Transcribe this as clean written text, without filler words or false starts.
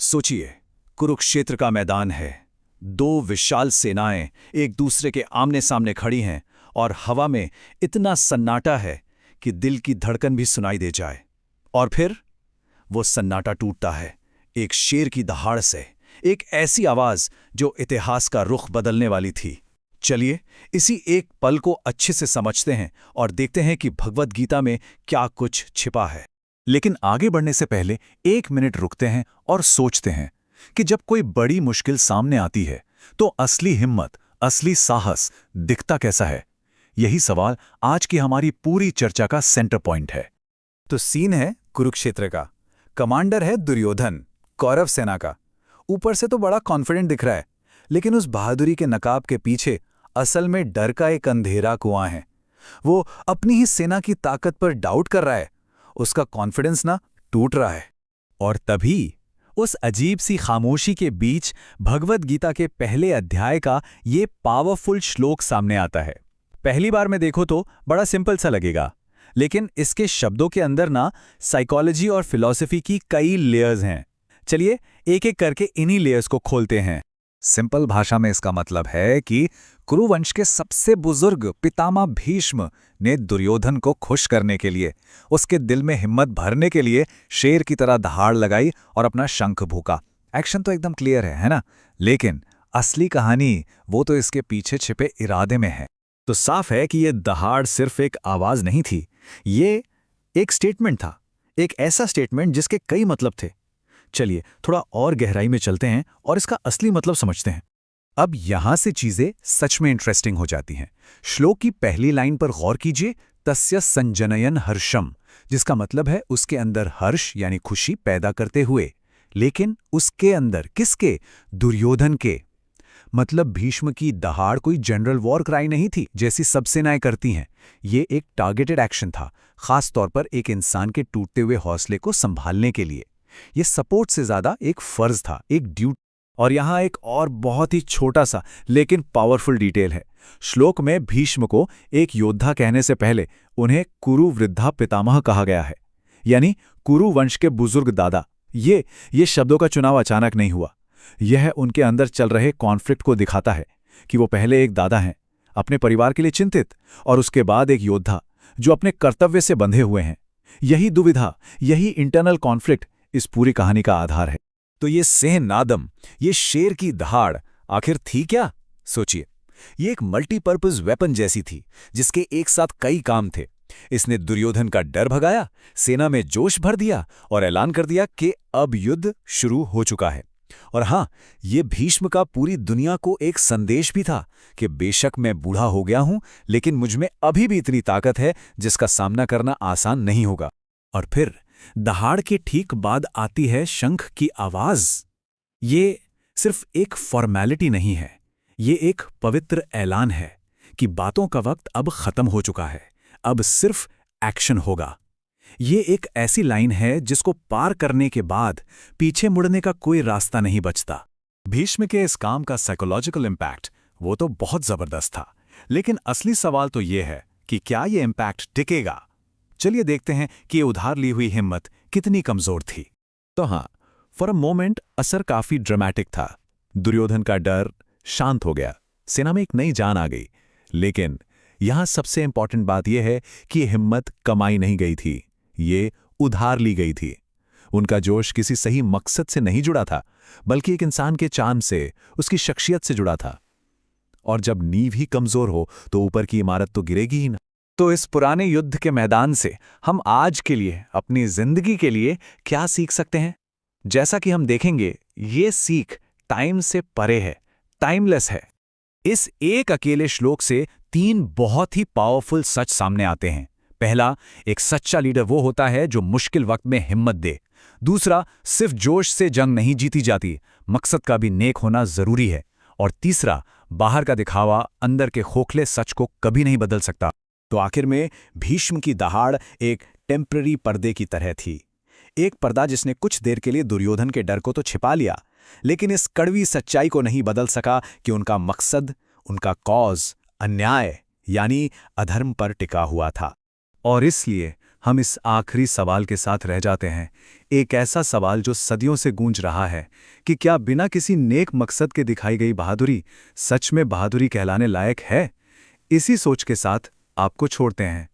सोचिए, कुरुक्षेत्र का मैदान है। दो विशाल सेनाएं एक दूसरे के आमने सामने खड़ी हैं और हवा में इतना सन्नाटा है कि दिल की धड़कन भी सुनाई दे जाए। और फिर वो सन्नाटा टूटता है एक शेर की दहाड़ से, एक ऐसी आवाज जो इतिहास का रुख बदलने वाली थी। चलिए इसी एक पल को अच्छे से समझते हैं और देखते हैं कि भगवद गीता में क्या कुछ छिपा है। लेकिन आगे बढ़ने से पहले 1 मिनट रुकते हैं और सोचते हैं कि जब कोई बड़ी मुश्किल सामने आती है तो असली हिम्मत, असली साहस दिखता कैसा है? यही सवाल आज की हमारी पूरी चर्चा का सेंटर पॉइंट है। तो सीन है कुरुक्षेत्र का। कमांडर है दुर्योधन, कौरव सेना का। ऊपर से तो बड़ा कॉन्फिडेंट दिख रहा है, लेकिन उस बहादुरी के नकाब के पीछे असल में डर का एक अंधेरा कुआं है। वो अपनी ही सेना की ताकत पर डाउट कर रहा है। उसका कॉन्फिडेंस ना टूट रहा है। और तभी उस अजीब सी खामोशी के बीच भगवद गीता के पहले अध्याय का ये पावरफुल श्लोक सामने आता है। पहली बार में देखो तो बड़ा सिंपल सा लगेगा, लेकिन इसके शब्दों के अंदर ना साइकोलॉजी और फिलॉसफी की कई लेयर्स हैं। चलिए एक एक करके इन्हीं लेयर्स को खोलते हैं। सिंपल भाषा में इसका मतलब है कि कुरुवंश के सबसे बुजुर्ग पितामह भीष्म ने दुर्योधन को खुश करने के लिए, उसके दिल में हिम्मत भरने के लिए शेर की तरह दहाड़ लगाई और अपना शंख भूका। एक्शन तो एकदम क्लियर है ना? लेकिन असली कहानी वो तो इसके पीछे छिपे इरादे में है। तो साफ है कि ये दहाड़ सिर्फ एक आवाज नहीं थी, ये एक स्टेटमेंट था। एक ऐसा स्टेटमेंट जिसके कई मतलब थे। चलिए थोड़ा और गहराई में चलते हैं और इसका असली मतलब समझते हैं। अब यहां से चीजें सच में इंटरेस्टिंग हो जाती हैं। श्लोक की पहली लाइन पर गौर कीजिए, तस्य संजनयन हर्षम, जिसका मतलब है उसके अंदर हर्ष यानी खुशी पैदा करते हुए। लेकिन उसके अंदर किसके? दुर्योधन के। मतलब भीष्म की दहाड़ कोई जनरल वॉर क्राई नहीं थी जैसी सब सेनाएं करती हैं। ये एक टारगेटेड एक्शन था, खास तौर पर एक इंसान के टूटते हुए हौसले को संभालने के लिए। ये सपोर्ट से ज्यादा एक फर्ज था, एक ड्यूटी। और यहां एक और बहुत ही छोटा सा लेकिन पावरफुल डिटेल है। श्लोक में भीष्म को एक योद्धा कहने से पहले उन्हें कुरु वृद्धा पितामह कहा गया है, यानी कुरु वंश के बुजुर्ग दादा। ये शब्दों का चुनाव अचानक नहीं हुआ। यह उनके अंदर चल रहे कॉन्फ्लिक्ट को दिखाता है कि वो पहले एक दादा हैं, अपने परिवार के लिए चिंतित, और उसके बाद एक योद्धा जो अपने कर्तव्य से बंधे हुए हैं। यही दुविधा, यही इंटरनल कॉन्फ्लिक्ट इस पूरी कहानी का आधार है। तो ये सेहनादम, ये शेर की दहाड़ आखिर थी क्या? सोचिए, ये एक मल्टीपर्पज वेपन जैसी थी जिसके एक साथ कई काम थे। इसने दुर्योधन का डर भगाया, सेना में जोश भर दिया और ऐलान कर दिया कि अब युद्ध शुरू हो चुका है। और हां, ये भीष्म का पूरी दुनिया को एक संदेश भी था कि बेशक मैं बूढ़ा हो गया हूं, लेकिन मुझमें अभी भी इतनी ताकत है जिसका सामना करना आसान नहीं होगा। और फिर दहाड़ के ठीक बाद आती है शंख की आवाज। ये सिर्फ एक फॉर्मेलिटी नहीं है, ये एक पवित्र ऐलान है कि बातों का वक्त अब खत्म हो चुका है, अब सिर्फ एक्शन होगा। ये एक ऐसी लाइन है जिसको पार करने के बाद पीछे मुड़ने का कोई रास्ता नहीं बचता। भीष्म के इस काम का साइकोलॉजिकल इम्पैक्ट वो तो बहुत जबरदस्त था, लेकिन असली सवाल तो ये है कि क्या ये इम्पैक्ट टिकेगा? चलिए देखते हैं कि ये उधार ली हुई हिम्मत कितनी कमजोर थी। तो हाँ, फॉर अ मोमेंट असर काफी ड्रामेटिक था। दुर्योधन का डर शांत हो गया, सेना में एक नई जान आ गई। लेकिन यहां सबसे इंपॉर्टेंट बात यह है कि हिम्मत कमाई नहीं गई थी, ये उधार ली गई थी। उनका जोश किसी सही मकसद से नहीं जुड़ा था, बल्कि एक इंसान के चार्म से, उसकी शख्सियत से जुड़ा था। और जब नींव ही कमजोर हो तो ऊपर की इमारत तो गिरेगी ही ना। तो इस पुराने युद्ध के मैदान से हम आज के लिए, अपनी जिंदगी के लिए क्या सीख सकते हैं? जैसा कि हम देखेंगे, ये सीख टाइम से परे है, टाइमलेस है। इस एक अकेले श्लोक से 3 बहुत ही पावरफुल सच सामने आते हैं। पहला, एक सच्चा लीडर वो होता है जो मुश्किल वक्त में हिम्मत दे। दूसरा, सिर्फ जोश से जंग नहीं जीती जाती, मकसद का भी नेक होना जरूरी है। और तीसरा, बाहर का दिखावा अंदर के खोखले सच को कभी नहीं बदल सकता। तो आखिर में भीष्म की दहाड़ एक टेम्पररी पर्दे की तरह थी, एक पर्दा जिसने कुछ देर के लिए दुर्योधन के डर को तो छिपा लिया, लेकिन इस कड़वी सच्चाई को नहीं बदल सका कि उनका मकसद, उनका कॉज अन्याय यानी अधर्म पर टिका हुआ था। और इसलिए हम इस आखिरी सवाल के साथ रह जाते हैं, एक ऐसा सवाल जो सदियों से गूंज रहा है कि क्या बिना किसी नेक मकसद के दिखाई गई बहादुरी सच में बहादुरी कहलाने लायक है? इसी सोच के साथ आपको छोड़ते हैं।